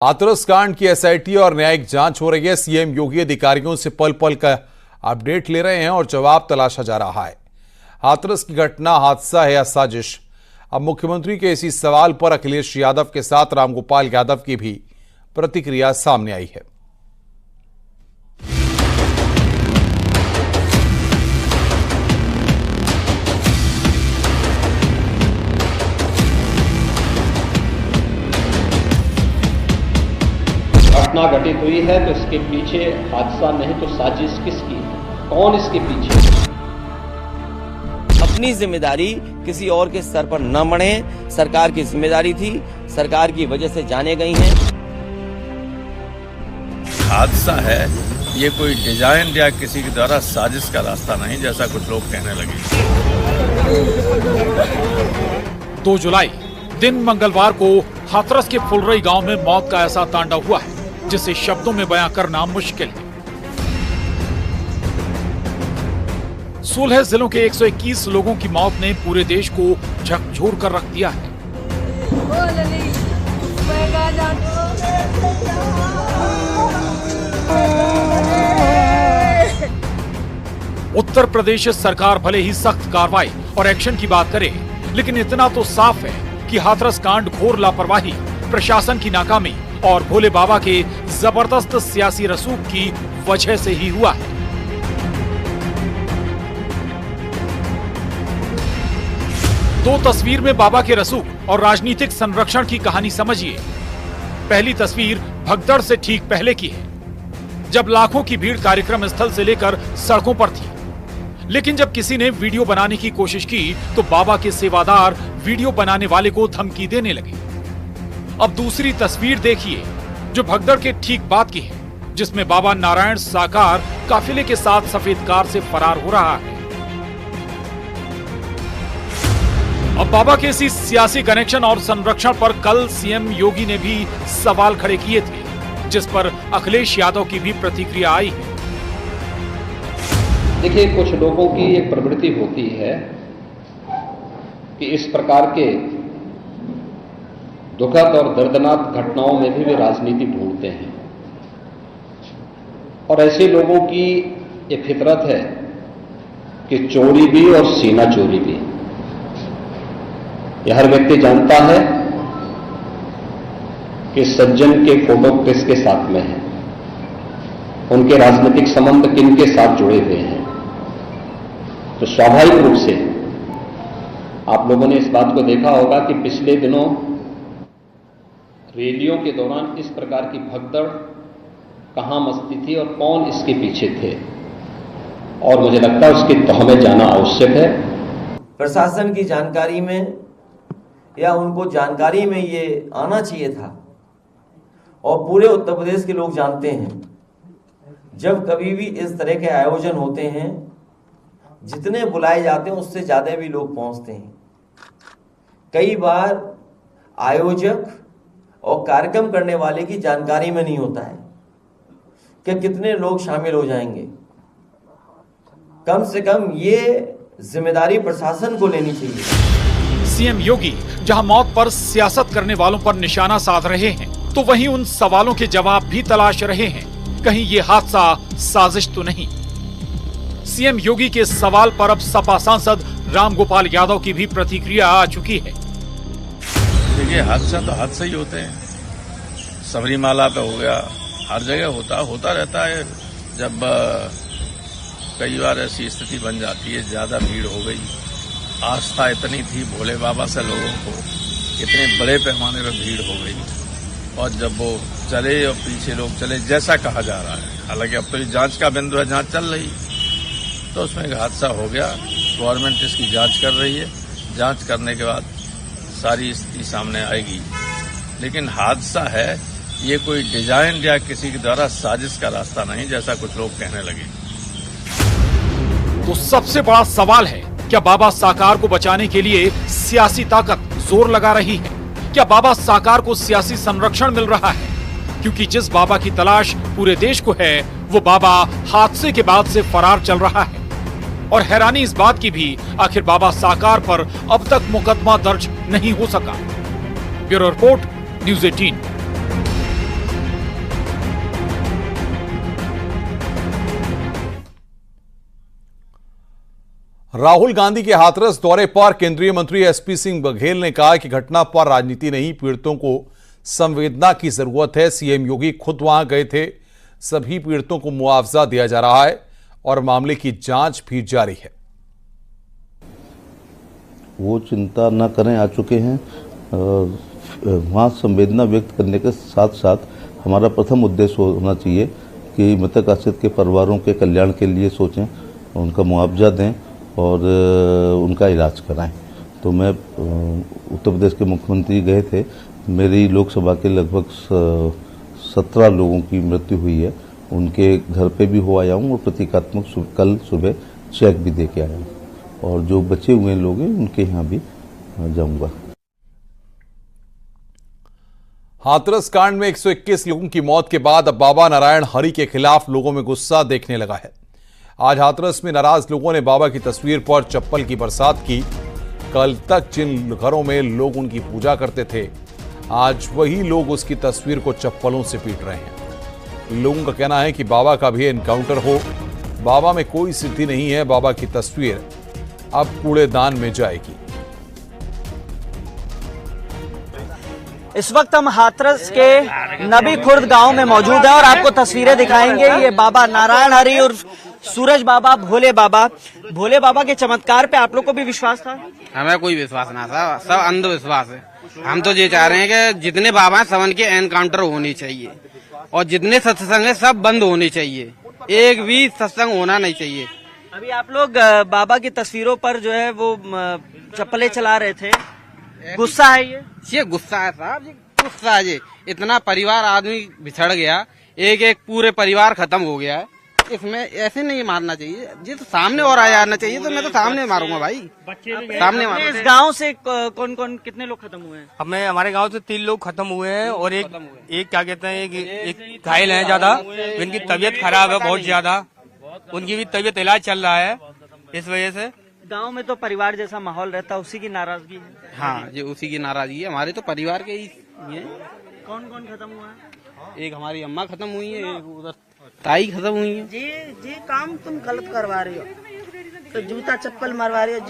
हाथरस कांड की एसआईटी और न्यायिक जांच हो रही है। सीएम योगी अधिकारियों से पल पल का अपडेट ले रहे हैं और जवाब तलाशा जा रहा है। हाथरस की घटना हादसा है या साजिश? अब मुख्यमंत्री के इसी सवाल पर अखिलेश यादव के साथ रामगोपाल यादव की भी प्रतिक्रिया सामने आई है। घटना घटित हुई है तो इसके पीछे हादसा नहीं तो साजिश किसकी है? कौन इसके पीछे? अपनी जिम्मेदारी किसी और के सर पर न मढ़े। सरकार की जिम्मेदारी थी, सरकार की वजह से जाने गई हैं। हादसा है, ये कोई डिजाइन या किसी के द्वारा साजिश का रास्ता नहीं, जैसा कुछ लोग कहने लगे। 2 जुलाई दिन मंगलवार को हाथरस के फुलरई गांव में मौत का ऐसा तांडव हुआ है जिसे शब्दों में बयां करना मुश्किल है। 16 जिलों के 121 लोगों की मौत ने पूरे देश को झकझोर कर रख दिया है। उत्तर प्रदेश सरकार भले ही सख्त कार्रवाई और एक्शन की बात करे, लेकिन इतना तो साफ है कि हाथरस कांड घोर लापरवाही, प्रशासन की नाकामी और भोले बाबा के जबरदस्त सियासी रसूख की वजह से ही हुआ है। दो तस्वीर में बाबा के रसूख और राजनीतिक संरक्षण की कहानी समझिए। पहली तस्वीर भगदड़ से ठीक पहले की है, जब लाखों की भीड़ कार्यक्रम स्थल से लेकर सड़कों पर थी। लेकिन जब किसी ने वीडियो बनाने की कोशिश की तो बाबा के सेवादार वीडियो बनाने वाले को धमकी देने लगे। अब दूसरी तस्वीर देखिए जो भगदड़ के ठीक बाद की है, जिसमें बाबा नारायण साकार काफिले के साथ सफेद कार से फरार हो रहा है। अब बाबा के इसी सियासी कनेक्शन और संरक्षण पर कल सीएम योगी ने भी सवाल खड़े किए थे, जिस पर अखिलेश यादव की भी प्रतिक्रिया आई है। देखिए, कुछ लोगों की एक प्रवृत्ति होती है कि इस प्रकार के दुखद और दर्दनाक घटनाओं में भी वे राजनीति ढूंढते हैं, और ऐसे लोगों की ये फितरत है कि चोरी भी और सीना चोरी भी। यह हर व्यक्ति जानता है कि सज्जन के फोटो किसके साथ में है, उनके राजनीतिक संबंध किन के साथ जुड़े हुए हैं। तो स्वाभाविक रूप से आप लोगों ने इस बात को देखा होगा कि पिछले दिनों रैलियों के दौरान इस प्रकार की भगदड़ कहां मचती थी और कौन इसके पीछे थे, और मुझे लगता है उसकी तह में जाना आवश्यक है। प्रशासन की जानकारी में या उनको जानकारी में ये आना चाहिए था, और पूरे उत्तर प्रदेश के लोग जानते हैं जब कभी भी इस तरह के आयोजन होते हैं, जितने बुलाए जाते हैं उससे ज्यादा भी लोग पहुंचते हैं। कई बार आयोजक और कार्यक्रम करने वाले की जानकारी में नहीं होता है कि कितने लोग शामिल हो जाएंगे। कम से कम ये जिम्मेदारी प्रशासन को लेनी चाहिए। सीएम योगी जहां मौत पर सियासत करने वालों पर निशाना साध रहे हैं, तो वहीं उन सवालों के जवाब भी तलाश रहे हैं, कहीं ये हादसा साजिश तो नहीं। सीएम योगी के सवाल पर अब सपा सांसद रामगोपाल यादव की भी प्रतिक्रिया आ चुकी है। देखिए, हादसा तो हादसा ही होते हैं। सबरीमाला पे हो गया, हर जगह होता रहता है। जब कई बार ऐसी स्थिति बन जाती है, ज्यादा भीड़ हो गई, आस्था इतनी थी भोले बाबा से लोगों को, इतने बड़े पैमाने पर भीड़ हो गई, और जब वो चले और पीछे लोग चले, जैसा कहा जा रहा है, हालांकि अब तो जांच का बिंदु है, जांच चल रही, तो उसमें एक हादसा हो गया। गवर्नमेंट इसकी जांच कर रही है, जांच करने के बाद सारी स्थिति सामने आएगी। लेकिन हादसा है, ये कोई डिजाइन या किसी के द्वारा साजिश का रास्ता नहीं, जैसा कुछ लोग कहने लगे। तो सबसे बड़ा सवाल है, क्या बाबा साकार को बचाने के लिए सियासी ताकत जोर लगा रही है? क्या बाबा साकार को सियासी संरक्षण मिल रहा है? क्योंकि जिस बाबा की तलाश पूरे देश को है, वो बाबा हादसे के बाद से फरार चल रहा है। और हैरानी इस बात की भी, आखिर बाबा साकार पर अब तक मुकदमा दर्ज नहीं हो सका। Bureau report, news 18। Rahul Gandhi के हाथरस दौरे पर केंद्रीय मंत्री एसपी सिंह बघेल ने कहा कि घटना पर राजनीति नहीं, पीड़ितों को संवेदना की जरूरत है। सीएम योगी खुद वहां गए थे। सभी पीड़ितों को मुआवजा दिया जा रहा है और मामले की जांच भी जारी है। वो चिंता न करें, आ चुके हैं। वहाँ संवेदना व्यक्त करने के साथ साथ हमारा प्रथम उद्देश्य होना चाहिए कि मृतक आश्रित के परिवारों के कल्याण के लिए सोचें, उनका मुआवजा दें और उनका इलाज कराएं। तो मैं उत्तर प्रदेश के मुख्यमंत्री गए थे। मेरी लोकसभा के लगभग 17 लोगों की मृत्यु हुई है। उनके घर पे भी हो आया हूँ और प्रतीकात्मक कल सुबह चेक भी दे के आया हूँ और जो बचे हुए लोग हैं उनके यहाँ भी जाऊँगा। हाथरस कांड में 121 लोगों की मौत के बाद अब बाबा नारायण हरि के खिलाफ लोगों में गुस्सा देखने लगा है। आज हाथरस में नाराज लोगों ने बाबा की तस्वीर पर चप्पल की बरसात की। कल तक जिन घरों में लोग उनकी पूजा करते थे, आज वही लोग उसकी तस्वीर को चप्पलों से पीट रहे हैं। लोगों का कहना है कि बाबा का भी एनकाउंटर हो। बाबा में कोई सिद्धि नहीं है। बाबा की तस्वीर अब कूड़ेदान में जाएगी। इस वक्त हम हाथरस के नबी खुर्द गांव में मौजूद हैं और आपको तस्वीरें दिखाएंगे। ये बाबा नारायण हरि और सूरज बाबा, भोले बाबा के चमत्कार पे आप लोग को भी विश्वास था? हमें कोई विश्वास ना था, सब अंधविश्वास है। हम तो ये चाह रहे हैं कि जितने बाबा हैं सबन के एनकाउंटर होनी चाहिए और जितने सत्संग है सब बंद होने चाहिए। एक भी सत्संग होना नहीं चाहिए। अभी आप लोग बाबा की तस्वीरों पर जो है वो चप्पलें चला रहे थे, गुस्सा है ये गुस्सा है साहब, ये गुस्सा है। ये इतना परिवार आदमी बिछड़ गया, एक पूरे परिवार खत्म हो गया है। इसमें ऐसे नहीं मारना चाहिए। ये तो सामने और आ जाना चाहिए। तो मैं तो सामने मारूंगा भाई, सामने मारूंगा। इस गांव से कौन कितने लोग खत्म हुए हैं? हमारे गांव से 3 लोग खत्म हुए हैं और एक क्या कहते हैं, एक घायल है ज्यादा। इनकी तबीयत खराब है बहुत ज्यादा, उनकी भी तबीयत इलाज चल रहा है। इस वजह से गांव में तो परिवार जैसा माहौल रहता है, उसी की नाराजगी है। हाँ, ये उसी की नाराजगी है। हमारे तो परिवार के ही है। कौन खत्म हुआ है? एक हमारी अम्मा खत्म हुई है, एक उधर ताई खत्म हुई है। जी काम तुम गलत करवा रही हो, तो जूता चप्पल मरवा रही हो।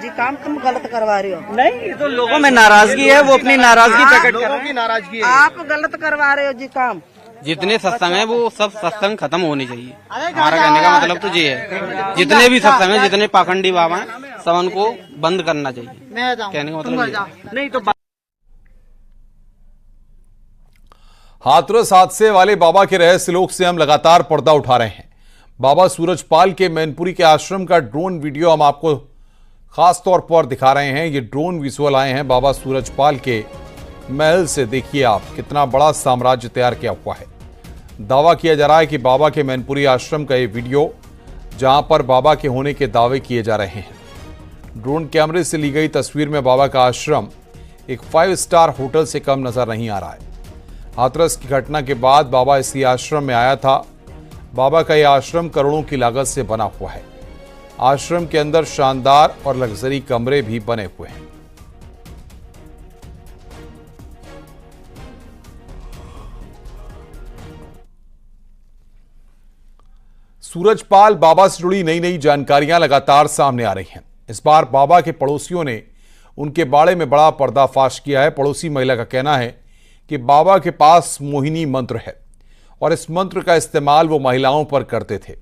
जी काम तुम गलत करवा रही हो। नहीं, तो लोगों में नाराजगी है, वो अपनी नाराजगी प्रकट कर रहे हैं। आप गलत करवा रहे हो जी काम। जितने सत्संग है वो सब सत्संग खत्म होने चाहिए। हमारा कहने का मतलब तो ये है, जितने भी सत्संग है, जितने पाखंडी बाबा हैं, सब उनको बंद करना चाहिए। कहने का मतलब नहीं तो हाथरस हादसे वाले बाबा के रहस्य लोक से हम लगातार पर्दा उठा रहे हैं। बाबा सूरजपाल के मैनपुरी के आश्रम का ड्रोन वीडियो हम आपको खास तौर पर दिखा रहे हैं। ये ड्रोन विजुअल आए हैं बाबा सूरजपाल के महल से। देखिए आप, कितना बड़ा साम्राज्य तैयार किया हुआ है। दावा किया जा रहा है कि बाबा के मैनपुरी आश्रम का ये वीडियो, जहां पर बाबा के होने के दावे किए जा रहे हैं। ड्रोन कैमरे से ली गई तस्वीर में बाबा का आश्रम एक 5 स्टार होटल से कम नजर नहीं आ रहा है। हाथरस की घटना के बाद बाबा इसी आश्रम में आया था। बाबा का यह आश्रम करोड़ों की लागत से बना हुआ है। आश्रम के अंदर शानदार और लग्जरी कमरे भी बने हुए हैं। सूरजपाल बाबा से जुड़ी नई नई जानकारियां लगातार सामने आ रही हैं। इस बार बाबा के पड़ोसियों ने उनके बारे में बड़ा पर्दाफाश किया है। पड़ोसी महिला का कहना है कि बाबा के पास मोहिनी मंत्र है और इस मंत्र का इस्तेमाल वो महिलाओं पर करते थे।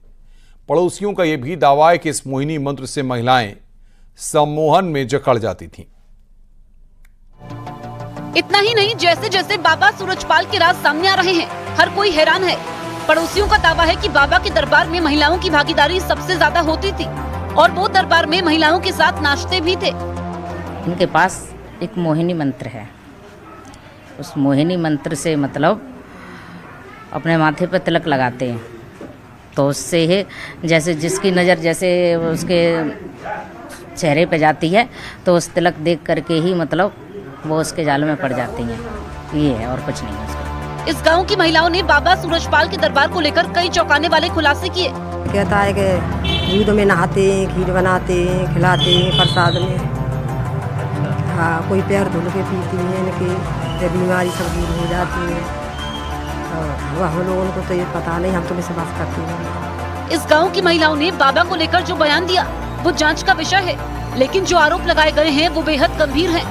पड़ोसियों का यह भी दावा है कि इस मोहिनी मंत्र से महिलाएं सम्मोहन में जकड़ जाती थीं। इतना ही नहीं, जैसे जैसे बाबा सूरजपाल के राज सामने आ रहे हैं, हर कोई हैरान है। पड़ोसियों का दावा है कि बाबा के दरबार में महिलाओं की भागीदारी सबसे ज्यादा होती थी और वो दरबार में महिलाओं के साथ नाचते भी थे। उनके पास एक मोहिनी मंत्र है। उस मोहिनी मंत्र से मतलब अपने माथे पर तिलक लगाते हैं, तो उससे ही जैसे जिसकी नज़र जैसे उसके चेहरे पे जाती है तो उस तिलक देख करके ही मतलब वो उसके जाल में पड़ जाती हैं। ये है और कुछ नहीं है। इस गांव की महिलाओं ने बाबा सूरजपाल के दरबार को लेकर कई चौंकाने वाले खुलासे किए। कहता है कि दूध में नहाते हैं, खीर बनाते हैं, खिलाते हैं प्रसाद में। हाँ, कोई पैर धुल के पीती है, इनकी बीमारी सब दूर हो जाती है। हम लोगों को तो ये पता नहीं, हम तो विश्वास करते हैं। इस गांव की महिलाओं ने बाबा को लेकर जो बयान दिया वो जांच का विषय है, लेकिन जो आरोप लगाए गए हैं वो बेहद गंभीर हैं।